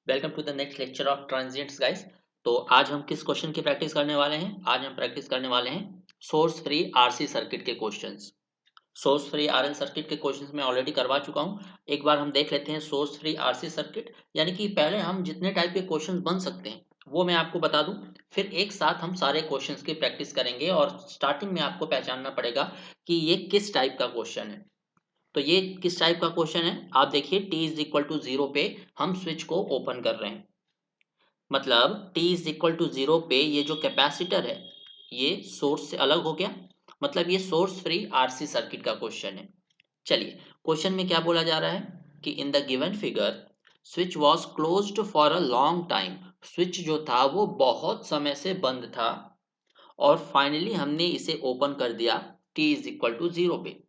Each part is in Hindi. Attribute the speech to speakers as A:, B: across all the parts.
A: Welcome to the next lecture of transients guys. तो आज हम किस क्वेश्चन की प्रैक्टिस करने वाले हैं? आज हम प्रैक्टिस करने वाले हैं सोर्स फ्री आरसी सर्किट के questions. Source free RL circuit के क्वेश्चंस मैं ऑलरेडी करवा चुका हूं। एक बार हम देख लेते हैं सोर्स फ्री आरसी सर्किट, यानी कि पहले हम जितने टाइप के क्वेश्चंस बन सकते हैं वो मैं आपको बता दूं, फिर एक साथ हम सारे क्वेश्चंस की प्रैक्टिस करेंगे और स्टार्टिंग में आपको पहचानना पड़ेगा कि ये किस टाइप का क्वेश्चन है। तो ये किस टाइप का क्वेश्चन है, आप देखिए t is equal to zero पे हम स्विच को ओपन कर रहे हैं। मतलब t is equal to zero पे ये जो कैपेसिटर है ये सोर्स से अलग हो गया। मतलब ये सोर्स फ्री आरसी सर्किट का क्वेश्चन है। चलिए, क्वेश्चन में क्या बोला जा रहा है कि in the given figure switch was closed for a long time. Switch जो था वो बहुत समय से बंद था और फाइनली हमने इसे ओपन कर दिया t is equal to zero पे।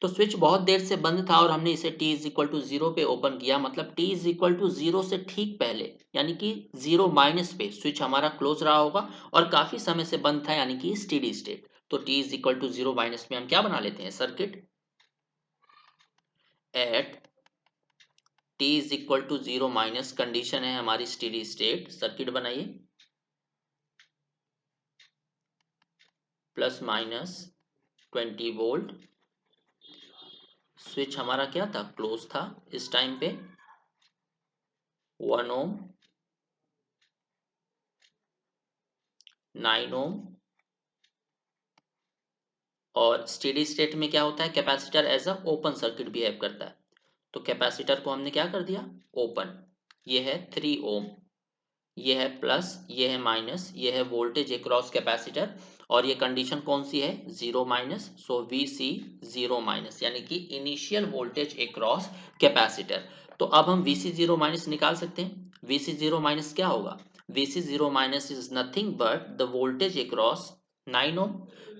A: तो स्विच बहुत देर से बंद था और हमने इसे t is equal to zero पे ओपन किया। मतलब t is equal to zero से ठीक पहले, यानी कि जीरो माइनस पे स्विच हमारा क्लोज रहा होगा और काफी समय से बंद था, यानी कि स्टेडी स्टेट। तो t is equal to zero minus में हम क्या बना लेते हैं, circuit at t is equal to zero minus condition है हमारी स्टेडी स्टेट। सर्किट बनाइए प्लस माइनस 20 वोल्ट। स्विच हमारा क्या था, क्लोज था इस टाइम पे। 1 ओम, 9 ओम। और स्टेडी स्टेट में क्या होता है, capacitor as a open circuit behave करता है। तो कैपेसिटर को हमने क्या कर दिया, ओपन। ये है 3 ओम, ये है प्लस, ये है माइनस, ये है वोल्टेज अक्रॉस कैपेसिटर। और ये कंडीशन कौन सी है, zero minus. So V C zero minus, यानी कि इनिशियल वोल्टेज अक्रॉस कैपेसिटर। तो अब हम वी सी जीरो माइनस निकाल सकते हैं। वी सी जीरो माइनस क्या होगा, V C zero minus is nothing but the voltage across 9 ohm.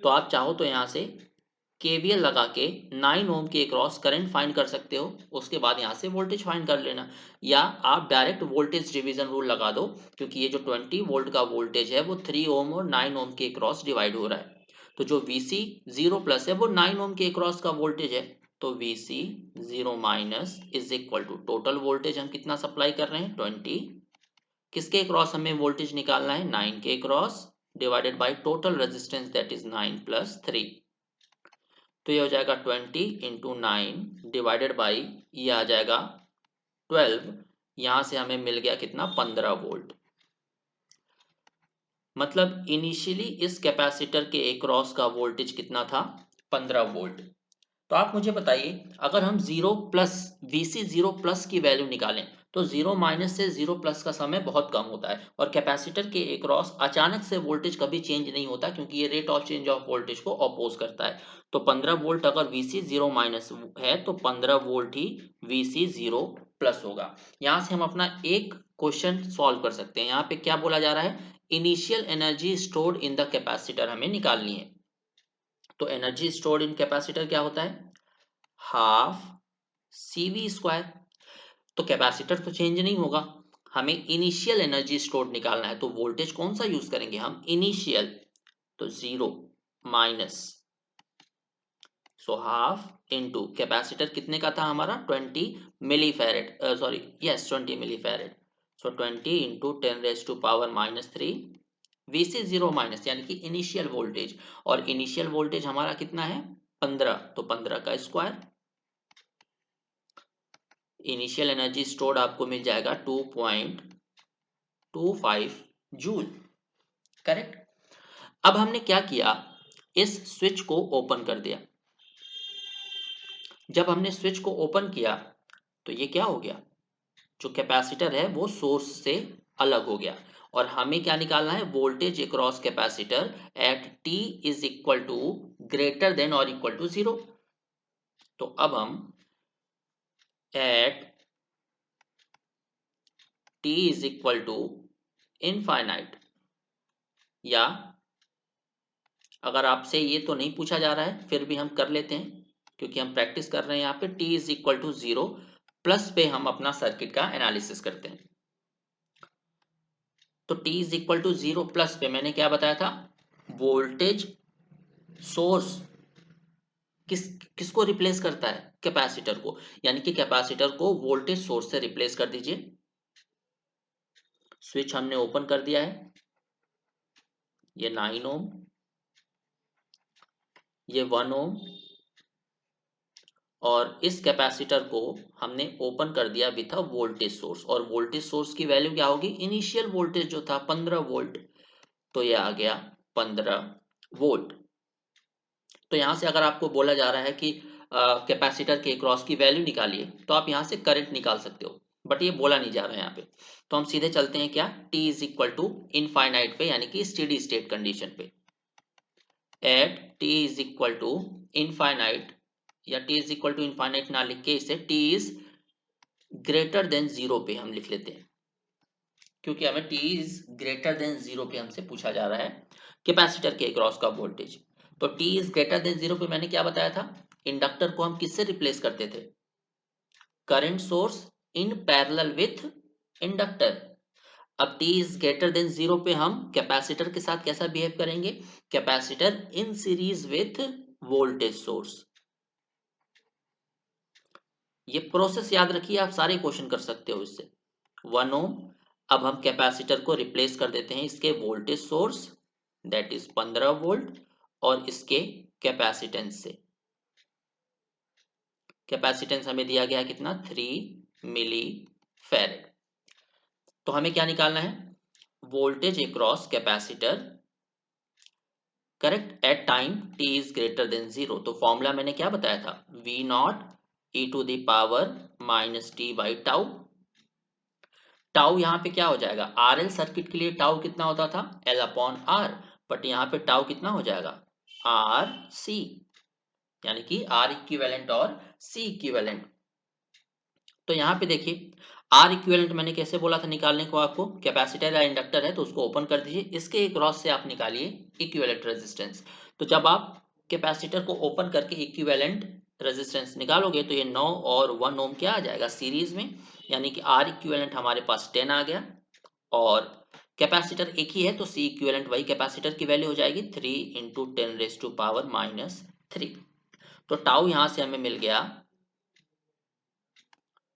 A: तो आप चाहो तो यहाँ से केवीएल लगा के 9 ओम के अक्रॉस करंट फाइंड कर सकते हो, उसके बाद यहाँ से वोल्टेज फाइंड कर लेना। या आप डायरेक्ट वोल्टेज डिवीजन रूल लगा दो, क्योंकि ये जो 20 वोल्ट का वोल्टेज है वो 3 ओम और 9 ओम के अक्रॉस डिवाइड हो रहा है। तो जो वीसी जीरो प्लस है वो 9 ओम के अक्रॉस का वोल्टेज है। तो VC zero minus is equal to total voltage हम कितना सप्लाई कर रहे हैं, 20। किसके अक्रॉस हमें वोल्टेज निकालना है, 9 के across, divided by total resistance that is 9 + 3। तो ये हो जाएगा 20 × 9 डिवाइडेड बाई, ये आ जाएगा 12। यहां से हमें मिल गया कितना, 15 वोल्ट। मतलब इनिशियली इस कैपेसिटर के अक्रॉस का वोल्टेज कितना था, 15 वोल्ट। तो आप मुझे बताइए, अगर हम zero plus VC zero plus की वैल्यू निकालें तो जीरो माइनस से जीरो प्लस का समय बहुत कम होता है और कैपेसिटर के अक्रॉस अचानक से वोल्टेज कभी चेंज नहीं होता, क्योंकि ये rate of change of voltage को अपोज करता है। तो 15 वोल्ट अगर वीसी जीरो माइनस है तो 15 वोल्ट ही वीसी जीरो प्लस होगा। यहां से हम अपना एक क्वेश्चन सॉल्व कर सकते हैं। यहाँ पे क्या बोला जा रहा है, initial energy stored in the capacitor हमें निकालनी है। तो एनर्जी स्टोर्ड इन कैपेसिटर क्या होता है, हाफ सीवी स्क्वायर। तो कैपेसिटर तो चेंज नहीं होगा, हमें इनिशियल एनर्जी स्टोर्ड निकालना है। तो वोल्टेज कौन सा यूज करेंगे हम, इनिशियल। तो zero minus, so half into capacitor कितने का था हमारा, 20 मिली फैरेड, सॉरी यस 20 मिली फैरेड। सो 20 × 10⁻³ वीसी जीरो माइनस, यानी कि इनिशियल वोल्टेज। और इनिशियल वोल्टेज हमारा कितना है, 15। तो 15 का स्क्वायर। इनिशियल एनर्जी स्टोर्ड आपको मिल जाएगा 2.25 जूल। करेक्ट। अब हमने क्या किया, इस स्विच को ओपन कर दिया। जब हमने स्विच को ओपन किया तो ये क्या हो गया, जो कैपेसिटर है वो सोर्स से अलग हो गया। और हमें क्या निकालना है, voltage across capacitor at t is equal to greater than और इक्वल टू जीरो। तो अब हम at t is equal to infinite, या अगर आपसे ये तो नहीं पूछा जा रहा है फिर भी हम कर लेते हैं, क्योंकि हम प्रैक्टिस कर रहे हैं। यहाँ पे t is equal to zero plus पे हम अपना सर्किट का एनालिसिस करते हैं। तो t is equal to zero plus पे मैंने क्या बताया था, वोल्टेज सोर्स किसको रिप्लेस करता है, कैपेसिटर को। यानी कि कैपेसिटर को वोल्टेज सोर्स से रिप्लेस कर दीजिए। स्विच हमने ओपन कर दिया है, ये 9 ओम, ये 1 ओम, और इस कैपेसिटर को हमने ओपन कर दिया विथ अ वोल्टेज सोर्स, और वोल्टेज सोर्स की वैल्यू क्या होगी, इनिशियल वोल्टेज जो था 15 वोल्ट, तो ये आ गया 15 वोल्ट। तो यहां से अगर आपको बोला जा रहा है कि कैपेसिटर के क्रॉस की वैल्यू निकालिए, तो आप यहां से करंट निकाल सकते हो, बट ये बोला नहीं जा रहा है यहाँ पे। तो हम सीधे चलते हैं क्या, t is equal to infinite पे, यानी कि स्टेडी स्टेट कंडीशन पे। At t is equal to infinite, या t is equal to infinite ना लिख के इसे t is greater than zero पे हम लिख लेते हैं, क्योंकि हमें t is greater than zero पे हमसे पूछा जा रहा है कैपेसिटर के अक्रॉस का वोल्टेज। तो t is greater than zero पे मैंने क्या बताया था, इंडक्टर को हम किससे रिप्लेस करते थे, current source in parallel with inductor. अब t is greater than zero पे हम कैपेसिटर के साथ कैसा बिहेव करेंगे, capacitor in series with voltage source. ये प्रोसेस याद रखिए, आप सारे क्वेश्चन कर सकते हो इससे। 1 ओम, अब हम कैपेसिटर को रिप्लेस कर देते हैं इसके voltage source, that is 15 volt, और इसके कैपेसिटेंस से। कैपेसिटेंस हमें दिया गया कितना, 3 मिली फैरेड। तो हमें क्या निकालना है, voltage across capacitor, correct, at time t is greater than zero. तो फॉर्मूला मैंने क्या बताया था, v not e to the power minus T by tau. Tau यहाँ पे क्या हो जाएगा, RL सर्किट के लिए टाउ कितना होता था, L अपॉन आर, बट यहाँ पे टाउ कितना हो जाएगा, आर सी, यानी कि R इक्विवेलेंट और C इक्विवेलेंट। तो यहाँ पे देखिए R इक्विवेलेंट मैंने कैसे बोला था निकालने को आपको, कैपेसिटर या इंडक्टर है तो उसको ओपन कर दीजिए, इसके क्रॉस से आप निकालिए इक्विवेलेंट रेजिस्टेंस। तो जब आप कैपेसिटर को ओपन करके इक्विवेलेंट रेजिस्टेंस निकालोगे तो ये 9 और 1 ओम क्या आ जाएगा सीरीज में, यानी कि R इक्विवेलेंट हमारे पास 10 आ गया, और कैपेसिटर एक ही है तो C इक्विवेलेंट वही कैपेसिटर की वैल्यू हो जाएगी 3 into 10 raise to power minus 3। तो टाउ यहां से हमें मिल गया,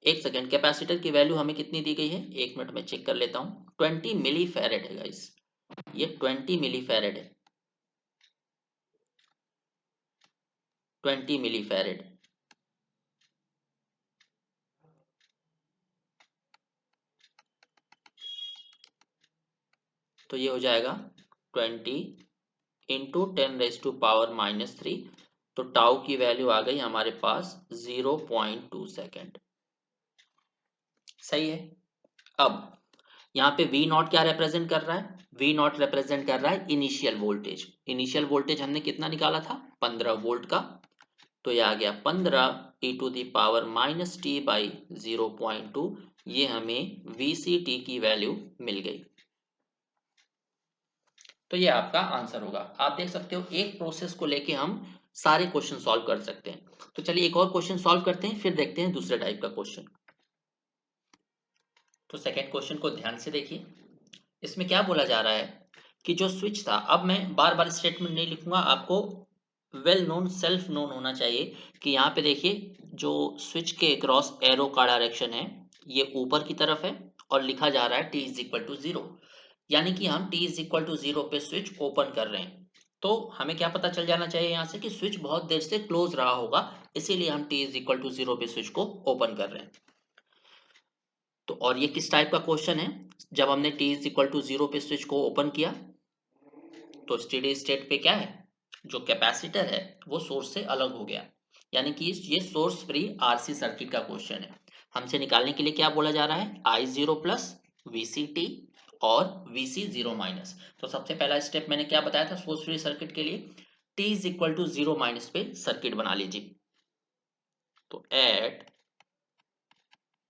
A: एक सेकेंड, कैपेसिटर की वैल्यू हमें कितनी दी गई है, एक मिनट में चेक कर लेता हूं, 20 मिली फैरेड है गाइस, ये 20 मिली फैरेड है, 20 मिली फैरेड। तो ये हो जाएगा 20 into 10 raise to power minus 3। तो टाउ की वैल्यू आ गई हमारे पास 0.2 सेकेंड, सही है। अब यहाँ पे V नॉट क्या रिप्रेजेंट कर रहा है, V नॉट रिप्रेजेंट कर रहा है इनिशियल वोल्टेज। इनिशियल वोल्टेज हमने कितना निकाला था, 15 वोल्ट का, तो ये आ गया 15 e to the power minus T by 0.2, ये हमें VCT की वैल्यू मिल गई। तो ये आपका आंसर होगा। आप देख सकते हो एक प्रोसेस को लेके हम सारे क्वेश्चन सॉल्व कर सकते हैं। तो चलिए एक और क्वेश्चन सॉल्व करते हैं, फिर देखते हैं दूसरे टाइप का क्वेश्चन। तो सेकेंड क्वेश्चन को ध्यान से देखिए, इसमें क्या बोला जा रहा है कि जो स्विच था, अब मैं बार बार स्टेटमेंट नहीं लिखूंगा, आपको वेल नोन सेल्फ नोन होना चाहिए कि यहाँ पे देखिए जो स्विच के क्रॉस एरो का डायरेक्शन है ये ऊपर की तरफ है, और लिखा जा रहा है t is equal to zero, यानी कि हम t is equal to zero पे स्विच ओपन कर रहे हैं। तो हमें क्या पता चल जाना चाहिए यहाँ से कि स्विच बहुत देर से क्लोज रहा होगा, इसीलिए हम t is equal to zero पे स्विच को ओपन कर रहे हैं। तो और ये किस टाइप का क्वेश्चन है, जब हमने t is equal to zero पे स्विच को ओपन किया तो स्टेडी स्टेट पे क्या है, जो कैपेसिटर है वो सोर्स से अलग हो गया, यानी कि ये सोर्स फ्री आरसी सर्किट का क्वेश्चन है। हमसे निकालने के लिए क्या बोला जा रहा है, आई जीरो प्लस वीसीटी और वीसी जीरो माइनस। तो सबसे पहला स्टेप मैंने क्या बताया था सोर्स फ्री सर्किट के लिए, T is equal to zero minus पे सर्किट बना लीजिए। तो at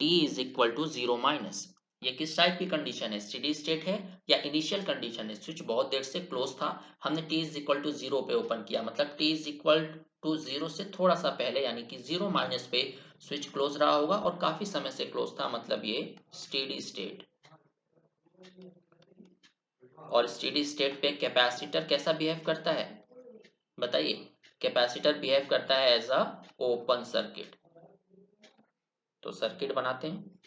A: T is equal to zero minus, ये किस टाइप की कंडीशन है, स्टेडी स्टेट है या इनिशियल कंडीशन है, स्विच बहुत देर से क्लोज था, हमने t is equal to zero पे ओपन किया, मतलब t is equal to zero से थोड़ा सा पहले, यानी कि जीरो माइनस पे स्विच क्लोज रहा होगा और काफी समय से क्लोज था, मतलब ये स्टेडी स्टेट। और स्टेडी स्टेट पे कैपेसिटर कैसा बिहेव करता है बताइए, कैपेसिटर बिहेव करता है एज अ ओपन सर्किट। तो सर्किट बनाते हैं,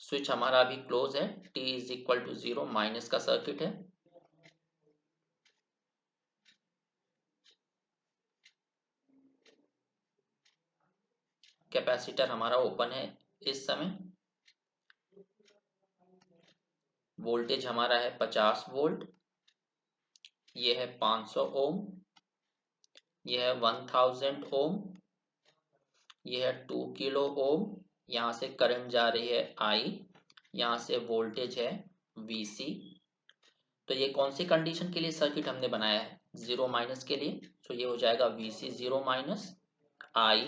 A: स्विच हमारा अभी क्लोज है, t is equal to 0, minus का सर्किट है। कैपेसिटर हमारा ओपन है इस समय। वोल्टेज हमारा है 50 वोल्ट, ये है 500 ओम, ये है 1000 ओम, ये है 2 किलो ओम। यहाँ से करंट जा रही है I, यहाँ से वोल्टेज है VC। तो ये कौन सी कंडीशन के लिए सर्किट हमने बनाया है? जीरो माइनस के लिए। तो ये हो जाएगा VC zero minus, I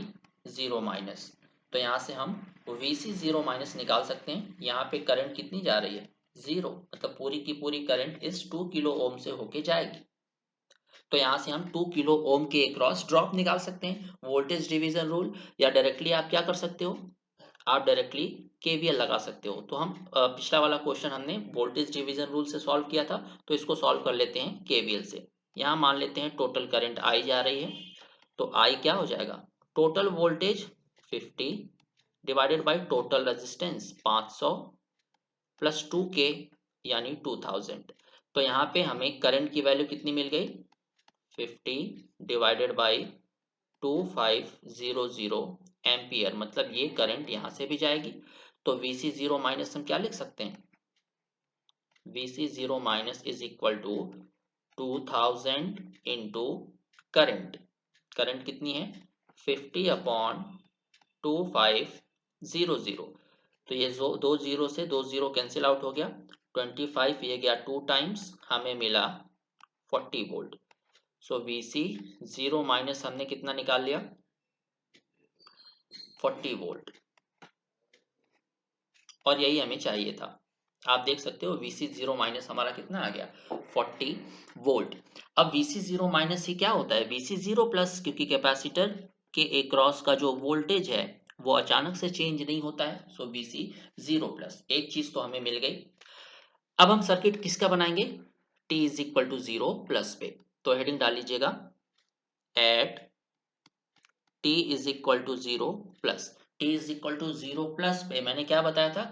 A: zero minus. तो यहाँ से हम VC जीरो माइनस निकाल सकते हैं। यहाँ पे करंट कितनी जा रही है? जीरो, मतलब पूरी की पूरी करंट इस 2 किलो ओम से होके जाएगी। तो यहाँ से हम 2 किलो ओम के अक्रॉस ड्रॉप निकाल सकते हैं, वोल्टेज डिवीजन रूल। या डायरेक्टली आप क्या कर सकते हो? आप डायरेक्टली केवीएल लगा सकते हो। तो हम पिछला वाला क्वेश्चन हमने वोल्टेज डिवीजन रूल से सॉल्व किया था, तो इसको सॉल्व कर लेते हैं केवीएल से। यहाँ मान लेते हैं टोटल करंट आई जा रही है, तो आई क्या हो जाएगा? Total voltage 50 divided by total resistance 500 plus 2K यानी 2000। तो यहाँ पे हमें करंट की वैल्यू कितनी मिल गई? 50 डिवाइडेड बाई 2500 एम्पियर, मतलब ये करंट यहाँ से भी जाएगी। तो VC जीरो माइनस हम क्या लिख सकते हैं? VC zero minus is equal to 2000 into current. Current कितनी है? 50 अपॉन 2500। तो ये दो जीरो से दो जीरो कैंसिल आउट हो गया, 25 ये गया 2 टाइम्स, हमें मिला 40 वोल्ट। सो VC जीरो माइनस हमने कितना निकाल लिया? 40 वोल्ट। और यही हमें चाहिए था। आप देख सकते हो VC जीरो माइनस हमारा कितना आ गया? 40 वोल्ट। अब VC जीरो माइनस ही क्या होता है? VC जीरो प्लस, क्योंकि कैपेसिटर के अक्रॉस का जो वोल्टेज है वो अचानक से चेंज नहीं होता है। सो VC जीरो प्लस, एक चीज तो हमें मिल गई। अब हम सर्किट किसका बनाएंगे? T is equal to zero plus पे। तो हेडिंग डाल लीजिएगा, at T is equal to zero plus. T is equal to zero plus पे मैंने क्या बताया था?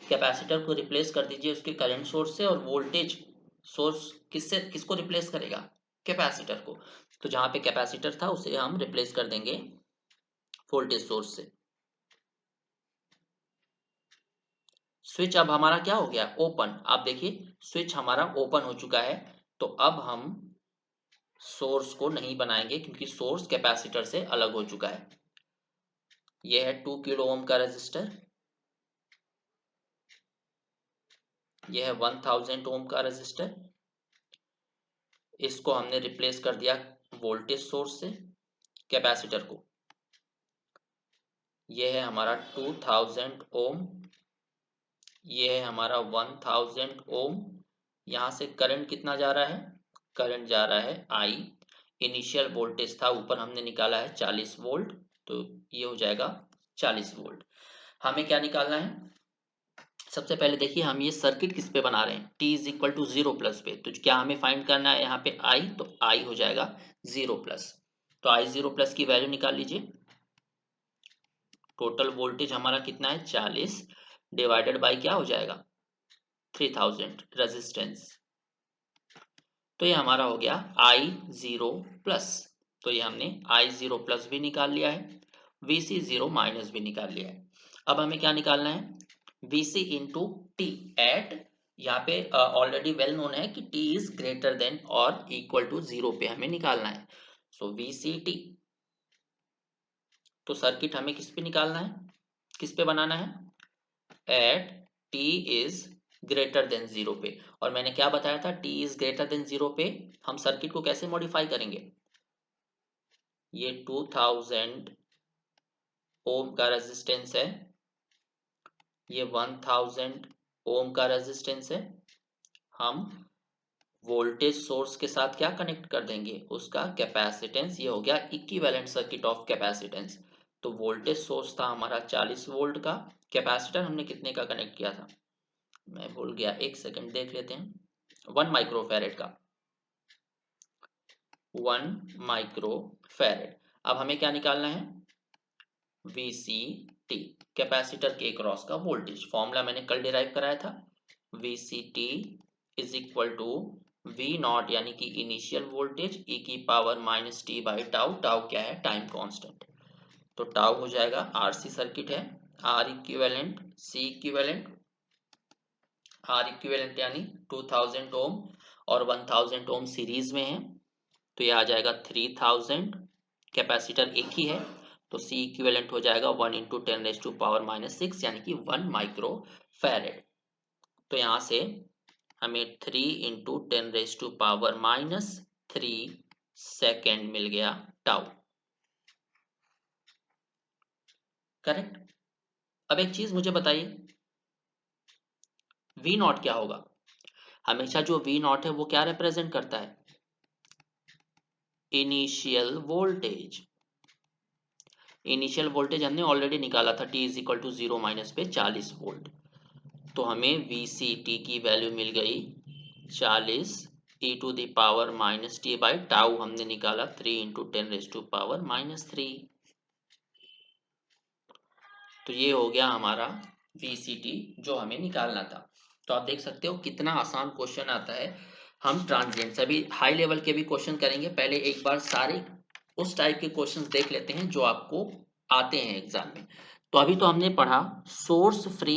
A: कैपेसिटर को रिप्लेस कर दीजिए उसके करंट सोर्स से, और वोल्टेज सोर्स किसको रिप्लेस करेगा? कैपेसिटर को। तो जहां पे कैपेसिटर था उसे हम रिप्लेस कर देंगे वोल्टेज सोर्स से। स्विच अब हमारा क्या हो गया? ओपन। आप देखिए स्विच हमारा ओपन हो चुका है। तो अब हम सोर्स को नहीं बनाएंगे, क्योंकि सोर्स कैपेसिटर से अलग हो चुका है। यह है 2 किलो ओम का रेजिस्टर, यह है 1000 ओम का रेजिस्टर। इसको हमने रिप्लेस कर दिया वोल्टेज सोर्स से, कैपेसिटर को। यह है हमारा 2000 ओम, ये है हमारा 1000 ओम। यहाँ से करंट कितना जा रहा है? करंट जा रहा है I। इनिशियल वोल्टेज था ऊपर, हमने निकाला है 40 वोल्ट, तो ये हो जाएगा 40 वोल्ट। हमें क्या निकालना है? सबसे पहले देखिए हम ये सर्किट किस पे बना रहे हैं? T is equal to zero plus पे। तो क्या हमें फाइंड करना है यहाँ पे I? तो I हो जाएगा जीरो प्लस। तो I जीरो प्लस की वैल्यू निकाल लीजिए। टोटल वोल्टेज हमारा कितना है? 40 डिवाइडेड बाई क्या हो जाएगा? 3000 रेजिस्टेंस। तो ये हमारा हो गया I जीरो प्लस। तो ये हमने I जीरो प्लस भी निकाल लिया है, VC जीरो माइनस भी निकाल लिया है। अब हमें क्या निकालना है? VC इंटू टी एट, यहाँ पे ऑलरेडी वेल नोन है कि T इज ग्रेटर देन और इक्वल टू जीरो पे हमें निकालना है। सो VCT। तो सर्किट हमें किस पे निकालना है? किस पे बनाना है? At T is greater than zero पे। और मैंने क्या बताया था? T is greater than zero पे हम सर्किट को कैसे मॉडिफाई करेंगे? ये 2000 ओम का रेजिस्टेंस है, ये 1000 ओम का रेजिस्टेंस है। हम वोल्टेज सोर्स के साथ क्या कनेक्ट कर देंगे? उसका कैपेसिटेंस। ये हो गया इक्विवेलेंट सर्किट ऑफ कैपेसिटेंस। तो वोल्टेज सोर्स था हमारा 40 वोल्ट का, कैपेसिटर हमने कितने का कनेक्ट किया था? मैं भूल गया, एक सेकंड देख लेते हैं। 1 माइक्रोफैरेड का, 1 माइक्रोफैरेड। अब हमें क्या निकालना है? VC टी, कैपेसिटर के क्रॉस का वोल्टेज। फॉर्मूला मैंने कल डिराइव कराया था, V C T is equal to V not यानी कि इनिशियल वोल्टेज ई की power minus T by tau. Tau क्या है? Time constant. तो टाउ हो जाएगा, आरसी सर्किट है, R equivalent C equivalent. R equivalent यानी 2000 ओम और 1000 ओम सीरीज में है, तो ये आ जाएगा 3000। कैपेसिटर एक ही है, तो सी इक्विवेलेंट हो जाएगा 1 इंटू 10⁻⁻�6 यानी कि 1 माइक्रो फैरेड। तो यहाँ से हमें 3 इंटू 10⁻⁻3 सेकेंड मिल गया टाउ। करेक्ट। अब एक चीज मुझे बताइए, वी नॉट क्या होगा? हमेशा जो वी नॉट है वो क्या रिप्रेजेंट करता है? Initial voltage. इनिशियल वोल्टेज हमने ऑलरेडी निकाला था, T is equal to 0 minus पे 40 वोल्ट। तो हमें वी सी टी की वैल्यू मिल गई 40 e to the power minus T by tau हमने निकाला 3 इंटू 10⁻⁻3। तो ये हो गया हमारा वी सी टी जो हमें निकालना था। तो आप देख सकते हो कितना आसान क्वेश्चन आता है। हम ट्रांजिएंट सभी हाई लेवल के भी क्वेश्चन करेंगे, पहले एक बार सारे उस टाइप के क्वेश्चंस देख लेते हैं जो आपको आते हैं एग्जाम में। तो अभी तो हमने पढ़ा सोर्स फ्री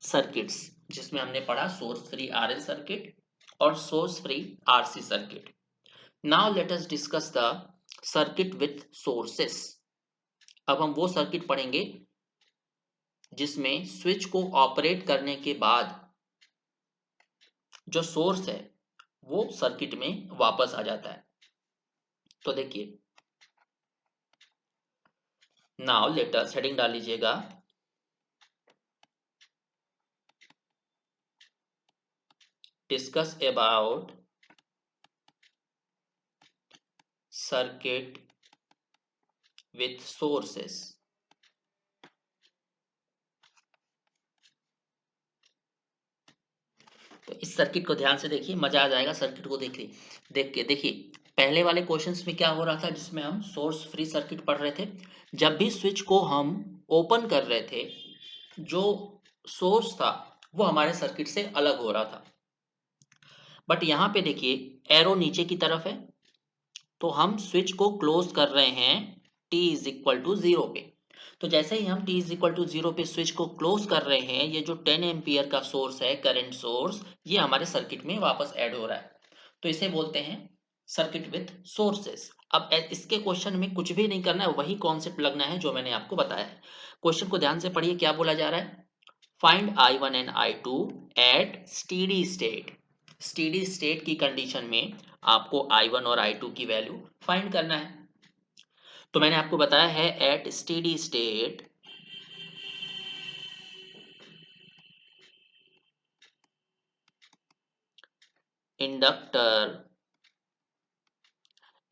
A: सर्किट्स, जिसमें हमने पढ़ा सोर्स फ्री आरएल सर्किट और source free RC circuit. Now let us discuss the circuit with sources. अब हम वो सर्किट पढ़ेंगे जिसमें स्विच को ऑपरेट करने के बाद जो सोर्स है वो सर्किट में वापस आ जाता है। तो देखिए, नाउ लेट अस, हेडिंग डाल लीजिएगा, discuss about circuit with sources. तो इस सर्किट को ध्यान से देखिए, मजा आ जाएगा सर्किट को देख के। देखिए पहले वाले क्वेश्चंस में क्या हो रहा था, जिसमें हम सोर्स फ्री सर्किट पढ़ रहे थे, जब भी स्विच को हम ओपन कर रहे थे जो सोर्स था वो हमारे सर्किट से अलग हो रहा था। बट यहां पे देखिए एरो नीचे की तरफ है, तो हम स्विच को क्लोज कर रहे हैं t इज इक्वल टू 0 पे। तो जैसे ही हम t इज इक्वल टू 0 पे स्विच को क्लोज कर रहे हैं, ये जो 10 एम्पियर का सोर्स है, करंट सोर्स, ये हमारे सर्किट में वापस ऐड हो रहा है। तो इसे बोलते हैं सर्किट विथ सोर्सेस। अब इसके क्वेश्चन में कुछ भी नहीं करना है, वही कॉन्सेप्ट लगना है जो मैंने आपको बताया है। क्वेश्चन को ध्यान से पढ़िए, क्या बोला जा रहा है? Find I1 and I2 at steady state. Steady state की कंडीशन में आपको I1 और I2 की वैल्यू फाइंड करना है। तो मैंने आपको बताया है at steady state inductor,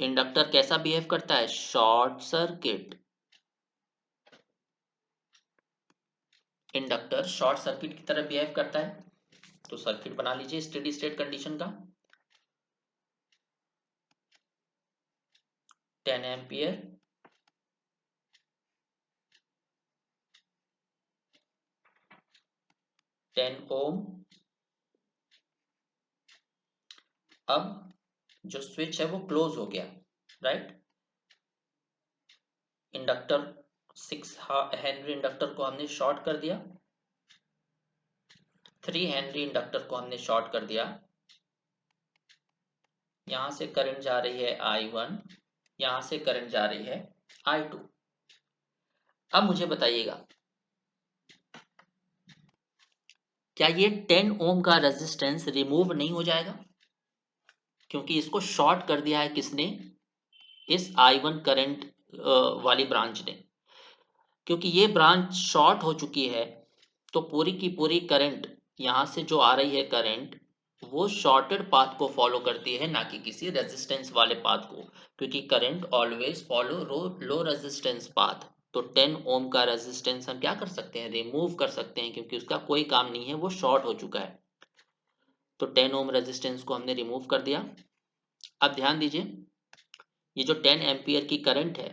A: inductor कैसा बिहेव करता है? Short circuit. Inductor short circuit की तरह बिहेव करता है। तो सर्किट बना लीजिए स्टेडी स्टेट कंडीशन का, 10 एम्पियर, 10 ओम। अब जो स्विच है वो क्लोज हो गया, राइट। इंडक्टर 6 हेनरी इंडक्टर को हमने शॉर्ट कर दिया, 3 हेनरी इंडक्टर को हमने शॉर्ट कर दिया। यहां से करंट जा रही है I1, यहां से करंट जा रही है I2। अब मुझे बताइएगा, क्या ये 10 ओम का रेजिस्टेंस रिमूव नहीं हो जाएगा? क्योंकि इसको शॉर्ट कर दिया है किसने? इस I1 करंट वाली ब्रांच ने। क्योंकि ये ब्रांच शॉर्ट हो चुकी है, तो पूरी की पूरी करंट यहां से जो आ रही है करंट, वो शॉर्टेड पाथ को फॉलो करती है, ना कि किसी रेजिस्टेंस वाले पाथ को। क्योंकि current always follow low resistance path. तो 10 ओम का रेजिस्टेंस हम क्या कर सकते हैं? रिमूव कर सकते हैं, क्योंकि उसका कोई काम नहीं है, वो शॉर्ट हो चुका है। तो 10 ओम रेजिस्टेंस को हमने रिमूव कर दिया। अब ध्यान दीजिए, ये जो 10 एम्पियर की करंट है,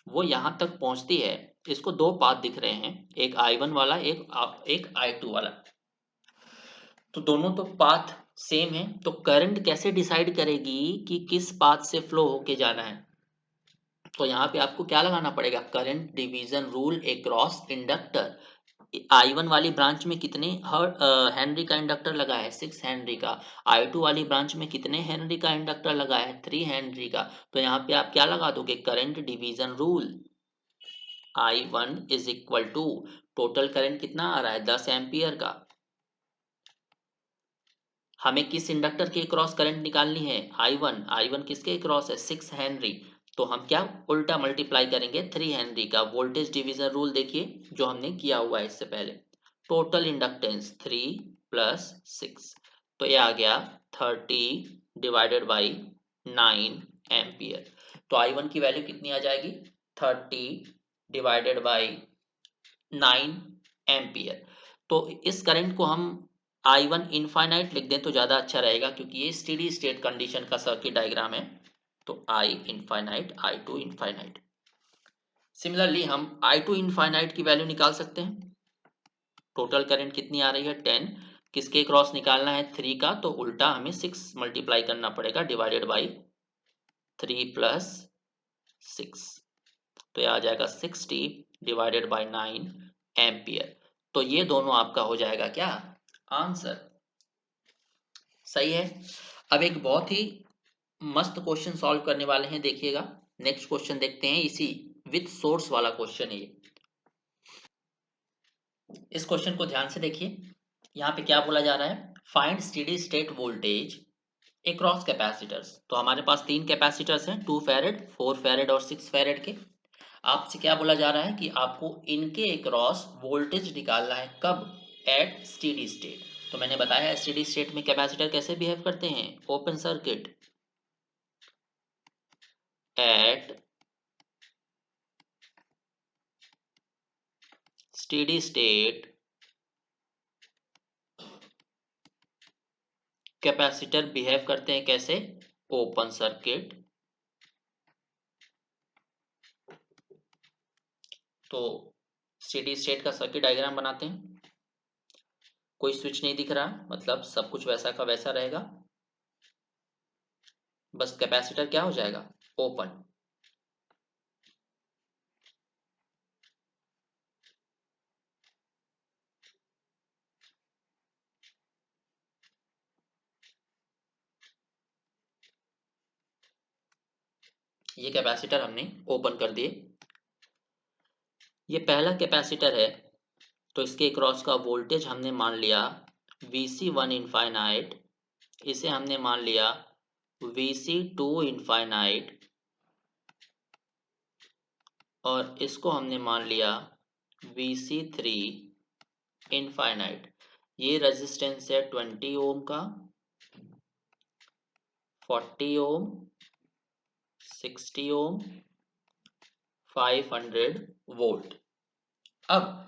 A: वो यहाँ तक पहुँचती है, इसको दो पाथ दिख रहे हैं, एक I1 वाला, एक I2 वाला, तो दोनों तो पाथ सेम है, तो करंट कैसे डिसाइड करेगी कि किस पाथ से फ्लो होके जाना है? तो यहाँ पे आपको क्या लगाना पड़ेगा, current division rule across inductor. I1 वाली ब्रांच में कितने हेनरी का इंडक्टर लगा है, 6 हेनरी का। I2 वाली ब्रांच में कितने हेनरी का इंडक्टर लगा है, 3 हेनरी का। तो यहाँ पे आप क्या लगा दोगे, current division rule. I1 is equal to, total current कितना आ रहा है, 10 एम्पियर का। हमें किस इंडक्टर के क्रॉस करंट निकालनी है, I1 किसके क्रॉस है, 6 हेनरी। तो हम क्या उल्टा मल्टीप्लाई करेंगे 3 हेनरी का। वोल्टेज डिवीजन रूल देखिए जो हमने किया हुआ है इससे पहले, टोटल इंडक्टेंस 3 प्लस 6, तो ये आ गया 30 डिवाइडेड बाई 9 एम्पियर। तो I1 की वैल्यू कितनी आ जाएगी, 30 डिवाइडेड बाई 9 एम्पियर। तो इस करंट को हम I1 इनफाइनाइट लिख दें तो ज़्यादा अच्छा रहेगा, क्योंकि ये स्टेडी स्टेट कंडीशन का सर्किट डायग्राम है। तो I infinite, I2 infinite. Similarly हम I2 इनफाइनाइट की वैल्यू निकाल सकते हैं। टोटल करंट कितनी आ रही है, 10, किसके क्रॉस निकालना है, 3 का, तो उल्टा हमें 6 मल्टीप्लाई करना पड़ेगा, डिवाइडेड बाई 3 प्लस 6, तो यह आ जाएगा 60 डिवाइडेड बाई 9 एम्पियर। तो ये दोनों आपका हो जाएगा क्या, आंसर। सही है। अब एक बहुत ही मस्त क्वेश्चन सॉल्व करने वाले हैं, देखिएगा। नेक्स्ट क्वेश्चन देखते हैं, इसी विथ सोर्स वाला क्वेश्चन है ये। इस क्वेश्चन को ध्यान से देखिए। यहाँ पे क्या बोला जा रहा है, find steady state voltage across capacitors. तो हमारे पास तीन कैपेसिटर्स हैं, 2 फैरेड, 4 फैरेड और 6 फैरेड के। आपसे क्या बोला जा रहा है कि आपको इनके अक्रॉस वोल्टेज निकालना है, कब, एट स्टेडी स्टेट। तो मैंने बताया स्टेडी स्टेट में कैपेसिटर कैसे बिहेव करते हैं, open circuit. At steady state capacitor behave करते हैं कैसे, ओपन सर्किट। तो स्टेडी स्टेट का सर्किट डायग्राम बनाते हैं। कोई स्विच नहीं दिख रहा, मतलब सब कुछ वैसा का वैसा रहेगा, बस कैपेसिटर क्या हो जाएगा, ओपन। ये कैपेसिटर हमने ओपन कर दिए। ये पहला कैपेसिटर है, तो इसके क्रॉस का वोल्टेज हमने मान लिया Vc1 इनफाइनाइट, इसे हमने मान लिया Vc2 इनफाइनाइट, और इसको हमने मान लिया Vc3 इनफाइनाइट। ये रेजिस्टेंस है 20 ओम का, 40 ओम, 60 ओम, 500 वोल्ट। अब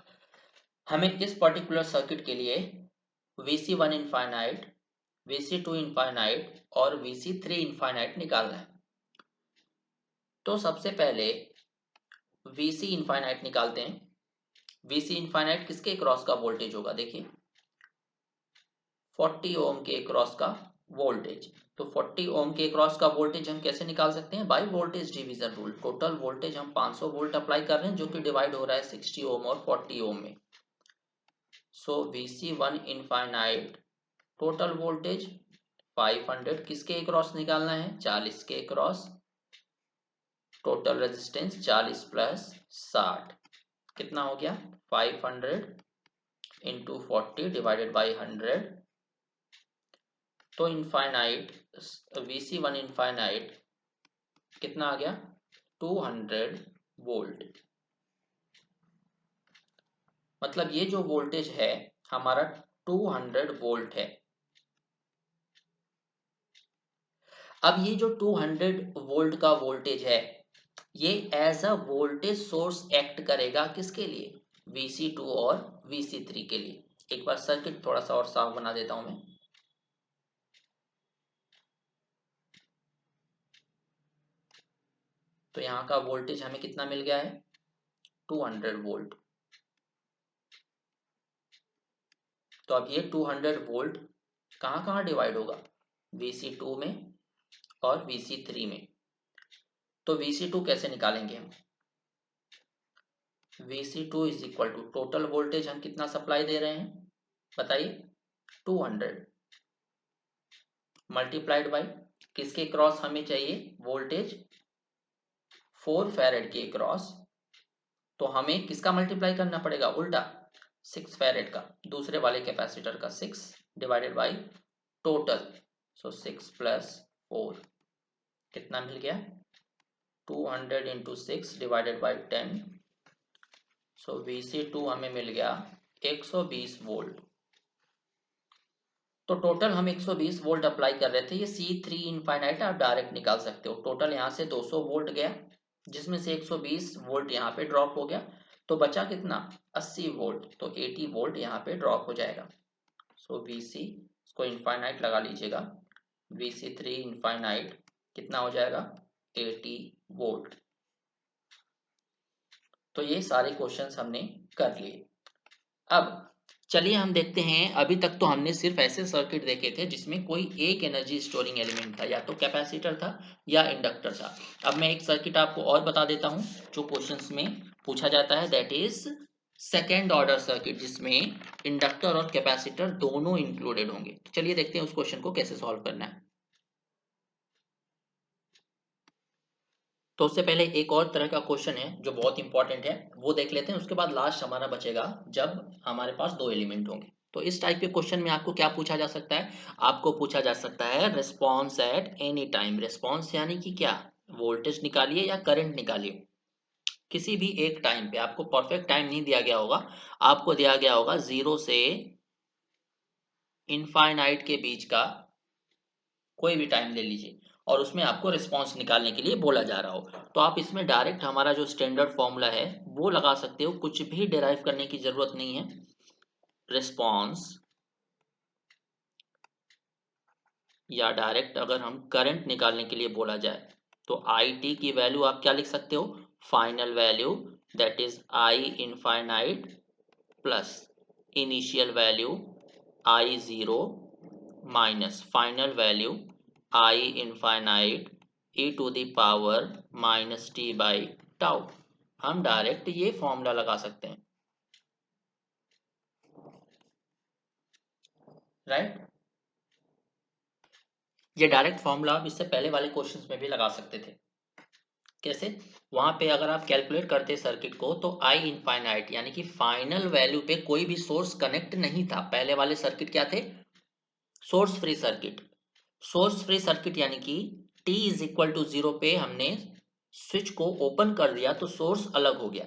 A: हमें इस पर्टिकुलर सर्किट के लिए Vc1 इनफाइनाइट, Vc2 इनफाइनाइट और Vc3 इनफाइनाइट निकालना है। तो सबसे पहले Vc इनफाइनाइट निकालते हैं। Vc इनफाइनाइट किसके क्रॉस का वोल्टेज होगा, देखिए 40 ओम के क्रॉस का वोल्टेज। तो 40 ओम के क्रॉस का वोल्टेज हम कैसे निकाल सकते हैं, by voltage division rule. Total voltage हम 500 वोल्ट अप्लाई कर रहे हैं, जो कि डिवाइड हो रहा है 60 ओम और 40 ओम में। सो Vc1 इनफाइनाइट टोटल वोल्टेज 500 किसके क्रॉस निकालना है, 40 के क्रॉस। टोटल रेजिस्टेंस 40 प्लस 60 कितना हो गया, 500 इंटू 40 डिवाइडेड बाई 100। तो इनफाइनाइट Vc1 इनफाइनाइट कितना आ गया, 200 वोल्ट। मतलब ये जो वोल्टेज है हमारा 200 वोल्ट है। अब ये जो 200 वोल्ट का वोल्टेज है, ये as a voltage source act करेगा किसके लिए, Vc2 और Vc3 के लिए। एक बार सर्किट थोड़ा सा और साफ बना देता हूं मैं। तो यहाँ का वोल्टेज हमें कितना मिल गया है, 200 वोल्ट। तो अब ये 200 वोल्ट कहाँ कहाँ डिवाइड होगा, Vc2 में और Vc3 में। तो Vc2 कैसे निकालेंगे हम, Vc2 is equal to total voltage हम कितना सप्लाई दे रहे हैं बताइए, 200 मल्टीप्लाइड बाई किसके क्रॉस हमें चाहिए वोल्टेज, 4 फैरेड के क्रॉस। तो हमें किसका मल्टीप्लाई करना पड़ेगा उल्टा, 6 फैरेड का, दूसरे वाले कैपेसिटर का 6 divided by total. So 6 plus 4 कितना मिल गया, 200 into 6 divided by 10। So Vc2 हमें मिल गया 120 वोल्ट। तो टोटल हम 120 वोल्ट अप्लाई कर रहे थे, ये C3 इनफाइनाइट आप डायरेक्ट निकाल सकते हो। टोटल यहाँ से 200 वोल्ट गया, जिसमें से 120 वोल्ट यहाँ पे ड्रॉप हो गया, तो बचा कितना 80 वोल्ट, तो 80 वोल्ट यहाँ पे ड्रॉप हो जाएगा। सो Vc इसको इनफाइनाइट लगा लीजिएगा, Vc3 इनफाइनाइट कितना हो जाएगा 80 वोल्ट। तो ये सारे क्वेश्चंस हमने कर लिए। अब चलिए हम देखते हैं, अभी तक तो हमने सिर्फ ऐसे सर्किट देखे थे जिसमें कोई एक एनर्जी स्टोरिंग एलिमेंट था, या तो कैपेसिटर था या इंडक्टर था। अब मैं एक सर्किट आपको और बता देता हूं जो क्वेश्चंस में पूछा जाता है, that is second order circuit, जिसमें इंडक्टर और कैपेसिटर दोनों इंक्लूडेड होंगे। तो चलिए देखते हैं उस क्वेश्चन को कैसे सॉल्व करना है। तो उससे पहले एक और तरह का क्वेश्चन है जो बहुत इंपॉर्टेंट है, वो देख लेते हैं, उसके बाद लास्ट हमारा बचेगा जब हमारे पास दो एलिमेंट होंगे। तो इस टाइप के क्वेश्चन में आपको क्या पूछा जा सकता है, आपको पूछा जा सकता है response at any time. Response यानी कि क्या, वोल्टेज निकालिए या करंट निकालिए, किसी भी एक टाइम पे। आपको परफेक्ट टाइम नहीं दिया गया होगा, आपको दिया गया होगा 0 से इनफाइनाइट के बीच का कोई भी टाइम ले लीजिए, और उसमें आपको रिस्पांस निकालने के लिए बोला जा रहा हो। तो आप इसमें डायरेक्ट हमारा जो स्टैंडर्ड फॉर्मूला है वो लगा सकते हो, कुछ भी डिराइव करने की जरूरत नहीं है। रिस्पांस, या डायरेक्ट अगर हम करंट निकालने के लिए बोला जाए तो आई टी की वैल्यू आप क्या लिख सकते हो, final value that is I infinite plus initial value I zero minus final value I infinite e to the power minus T by tau. हम डायरेक्ट ये फॉर्मूला लगा सकते हैं, राइट। ये डायरेक्ट फॉर्मूला आप इससे पहले वाले क्वेश्चंस में भी लगा सकते थे। कैसे, वहां पे अगर आप कैलकुलेट करते सर्किट को तो आई इनफाइनाइट यानी कि फाइनल वैल्यू पे कोई भी सोर्स कनेक्ट नहीं था। पहले वाले सर्किट क्या थे, source free circuit. Source free circuit यानी कि t इज इक्वल टू 0 पे हमने स्विच को ओपन कर दिया तो सोर्स अलग हो गया।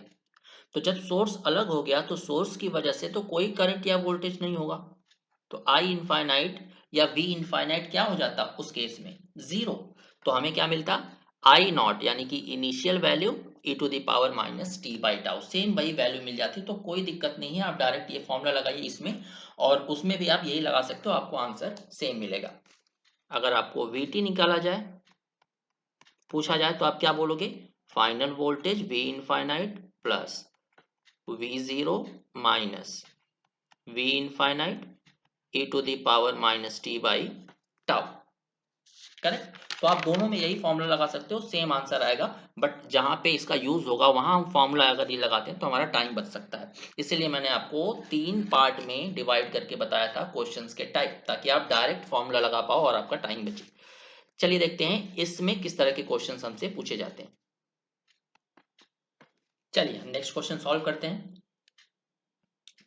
A: तो जब सोर्स अलग हो गया तो सोर्स की वजह से तो कोई करंट या वोल्टेज नहीं होगा, तो आई इनफाइनाइट या वी इनफाइनाइट क्या हो जाता उस केस में, जीरो। तो हमें क्या मिलता, आई नॉट यानी कि initial value e to the power minus T by tau, same वही वैल्यू मिल जाती। तो कोई दिक्कत नहीं है, आप डायरेक्ट ये फॉर्मूला लगाइए इसमें, और उसमें भी आप यही लगा सकते हो, आपको आंसर सेम मिलेगा। अगर आपको VT निकाला जाए, पूछा जाए, तो आप क्या बोलोगे, final voltage V infinite plus V0 minus V infinite e to the power minus T by tau, correct. तो आप दोनों में यही फॉर्मूला लगा सकते हो, सेम आंसर आएगा। बट जहां पे इसका यूज होगा वहां हम फॉर्मूला अगर ये लगाते हैं तो हमारा टाइम बच सकता है। इसीलिए मैंने आपको 3 पार्ट में डिवाइड करके बताया था क्वेश्चंस के टाइप, ताकि आप डायरेक्ट फॉर्मूला लगा पाओ और आपका टाइम बचे। चलिए देखते हैं इसमें किस तरह के क्वेश्चंस हमसे पूछे जाते हैं। चलिए हम नेक्स्ट क्वेश्चन सॉल्व करते हैं।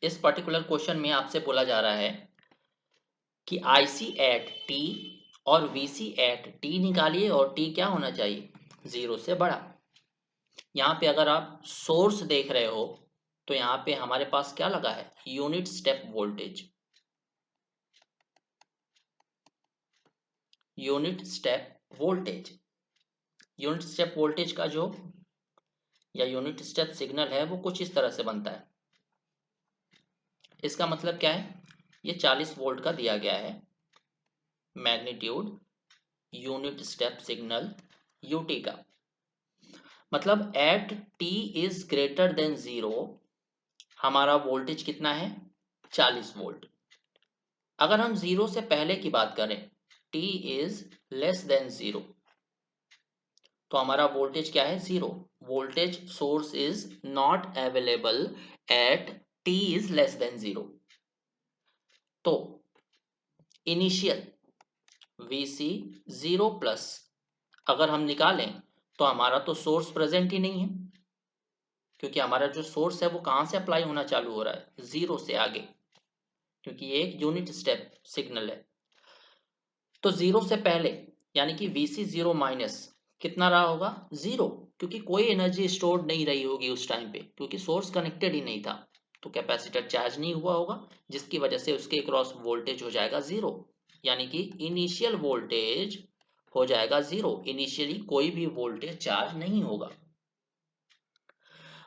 A: इस पर्टिकुलर क्वेश्चन में आपसे बोला जा रहा है कि IC एट टी और VC एट टी निकालिए, और टी क्या होना चाहिए, 0 से बड़ा। यहाँ पे अगर आप सोर्स देख रहे हो तो यहाँ पे हमारे पास क्या लगा है, unit step voltage. Unit step voltage, unit step voltage का जो, या यूनिट स्टेप सिग्नल है, वो कुछ इस तरह से बनता है। इसका मतलब क्या है, ये 40 वोल्ट का दिया गया है magnitude unit step signal UT का। मतलब at t is greater than 0 हमारा वोल्टेज कितना है 40 वोल्ट। अगर हम 0 से पहले की बात करें t इज लेस देन 0 तो हमारा वोल्टेज क्या है 0। Voltage source is not available at t is less than 0। तो इनिशियल Vc 0 प्लस अगर हम निकालें तो हमारा तो सोर्स प्रेजेंट ही नहीं है, क्योंकि हमारा जो सोर्स है वो कहां से अप्लाई होना चालू हो रहा है 0 से आगे, क्योंकि ये एक यूनिट स्टेप सिग्नल है। तो 0 से पहले यानी कि Vc 0 माइनस कितना रहा होगा 0, क्योंकि कोई एनर्जी स्टोर नहीं रही होगी उस टाइम पे, क्योंकि सोर्स कनेक्टेड ही नहीं था। तो कैपेसिटर चार्ज नहीं हुआ होगा, जिसकी वजह से उसके क्रॉस वोल्टेज हो जाएगा 0, यानी कि इनिशियल वोल्टेज हो जाएगा 0। इनिशियली कोई भी वोल्टेज चार्ज नहीं होगा।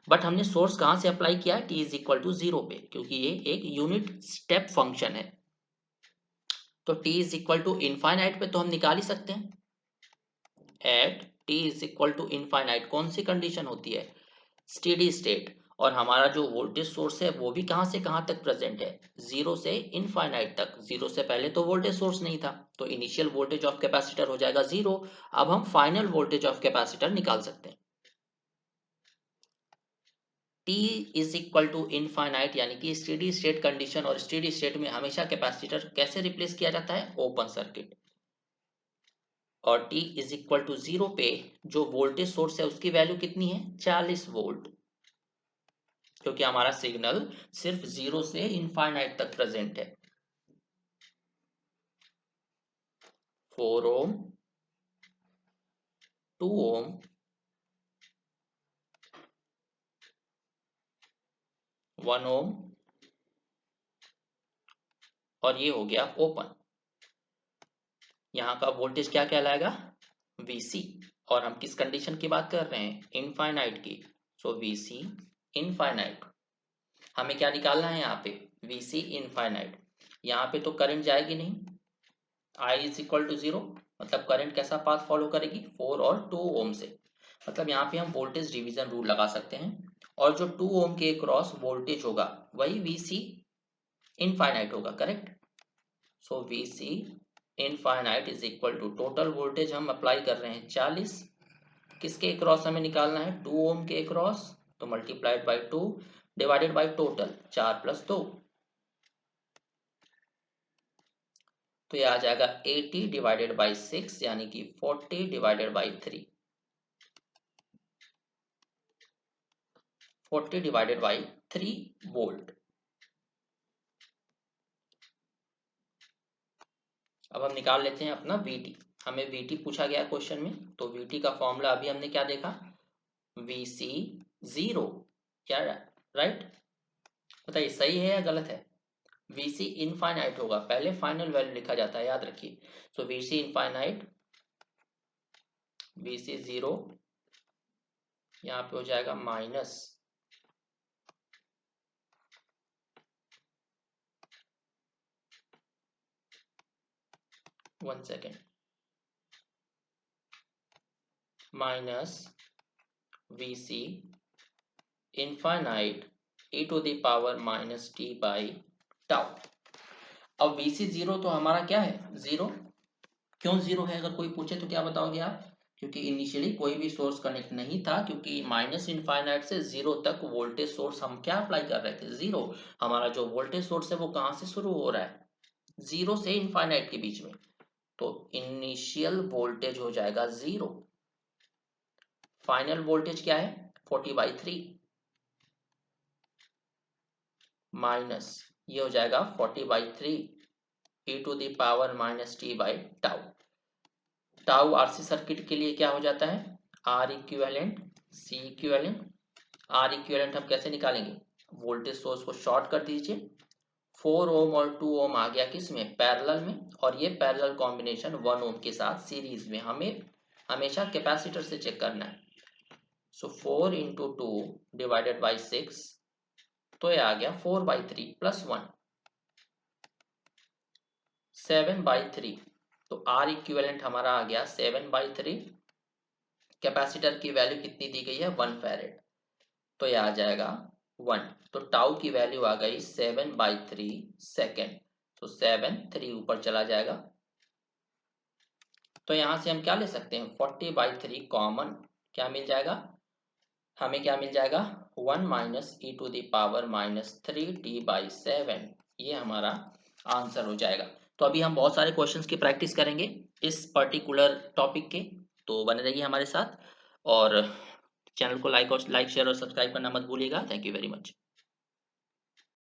A: बट हमने सोर्स कहां से अप्लाई किया है t इज इक्वल टू 0 पे, क्योंकि ये एक यूनिट स्टेप फंक्शन है। तो t is equal to infinite पे तो हम निकाल ही सकते हैं। At t is equal to infinite कौन सी कंडीशन होती है स्टेडी स्टेट, और हमारा जो वोल्टेज सोर्स है वो भी कहां से कहां तक प्रेजेंट है 0 से इनफाइनाइट तक। 0 से पहले तो वोल्टेज सोर्स नहीं था, तो इनिशियल वोल्टेज ऑफ कैपेसिटर हो जाएगा 0। अब हम फाइनल वोल्टेज ऑफ कैपेसिटर निकाल सकते हैं। t is equal to infinite यानी कि स्टेडी स्टेट कंडीशन, और स्टेडी स्टेट में हमेशा कैपेसिटर कैसे रिप्लेस किया जाता है ओपन सर्किट। और t इज इक्वल टू 0 पे जो वोल्टेज सोर्स है उसकी वैल्यू कितनी है 40 वोल्ट, क्योंकि हमारा सिग्नल सिर्फ 0 से इनफाइनाइट तक प्रेजेंट है। 4 ओम 2 ओम 1 ओम और ये हो गया ओपन। यहाँ का वोल्टेज क्या कहलाएगा Vc, और हम किस कंडीशन की बात कर रहे हैं इनफाइनाइट की। सो Vc इनफाइनाइट हमें क्या निकालना है यहाँ पे Vc इनफाइनाइट। यहाँ पे तो करंट जाएगी नहीं, I इज इक्वल टू 0, मतलब करंट कैसा पाथ फॉलो करेगी 4 और 2 ओम से। मतलब यहाँ पे हम वोल्टेज डिवीजन रूल लगा सकते हैं, और जो 2 ओम के क्रॉस वोल्टेज होगा वही Vc इनफाइनाइट होगा, correct. So Vc infinite is equal to total voltage हम अप्लाई कर रहे हैं 40, किसके क्रॉस हमें निकालना है 2 ओम के क्रॉस, तो multiplied by 2 divided by total 4 plus 2, तो ये आ जाएगा 80 डिवाइडेड बाई 6 यानी कि 40 divided by 3, 40 divided by 3 volt. अब हम निकाल लेते हैं अपना Vt। हमें Vt पूछा गया क्वेश्चन में, तो Vt का फॉर्मूला अभी हमने क्या देखा Vc 0, क्या राइट, बताइए सही है या गलत है। Vc इनफाइनाइट होगा, पहले फाइनल वैल्यू लिखा जाता है याद रखिए। सो Vc इनफाइनाइट Vc 0 यहाँ पे हो जाएगा minus 1 second minus Vc infinite e to the power minus t by tau. अब Vc 0 तो हमारा क्या है 0, क्यों 0 है अगर कोई पूछे तो क्या बताओगे आप, क्योंकि इनिशियली कोई भी सोर्स कनेक्ट नहीं था, क्योंकि माइनस इनफाइनाइट से 0 तक वोल्टेज सोर्स हम क्या अप्लाई कर रहे थे 0। हमारा जो वोल्टेज सोर्स है वो कहाँ से शुरू हो रहा है 0 से इनफाइनाइट के बीच में, तो इनिशियल वोल्टेज हो जाएगा 0। फाइनल वोल्टेज क्या है 40/3 माइनस ये हो जाएगा 40/3 e to the power minus t by tau. Tau RC circuit के लिए क्या हो जाता है R equivalent C equivalent. R equivalent हम कैसे निकालेंगे वोल्टेज सोर्स को शॉर्ट कर दीजिए, 4 ओम और 2 ओम आ गया किस में पैरेलल में, और ये पैरेलल कॉम्बिनेशन 1 ओम के साथ सीरीज में, हमें हमेशा कैपेसिटर से चेक करना है। सो 4 इंटू 2 डिवाइडेड बाई 6, तो ये आ गया 4/3 प्लस 1 7/3, तो आर इक्विवेलेंट हमारा आ गया 7/3 कैपेसिटर की वैल्यू कितनी दी गई है 1 फैरेड, तो ये आ जाएगा 1। तो टाउ की वैल्यू आ गई 7/3 सेकेंड, तो 7 3 ऊपर चला जाएगा। तो यहाँ से हम क्या ले सकते हैं 40/3 कॉमन, क्या मिल जाएगा हमें, क्या मिल जाएगा 1 minus E to the power -3t/7, ये हमारा आंसर हो जाएगा। तो अभी हम बहुत सारे क्वेश्चंस की प्रैक्टिस करेंगे इस पर्टिकुलर टॉपिक के, तो बने रहिए हमारे साथ और चैनल को लाइक शेयर और सब्सक्राइब करना मत भूलिएगा। Thank you very much.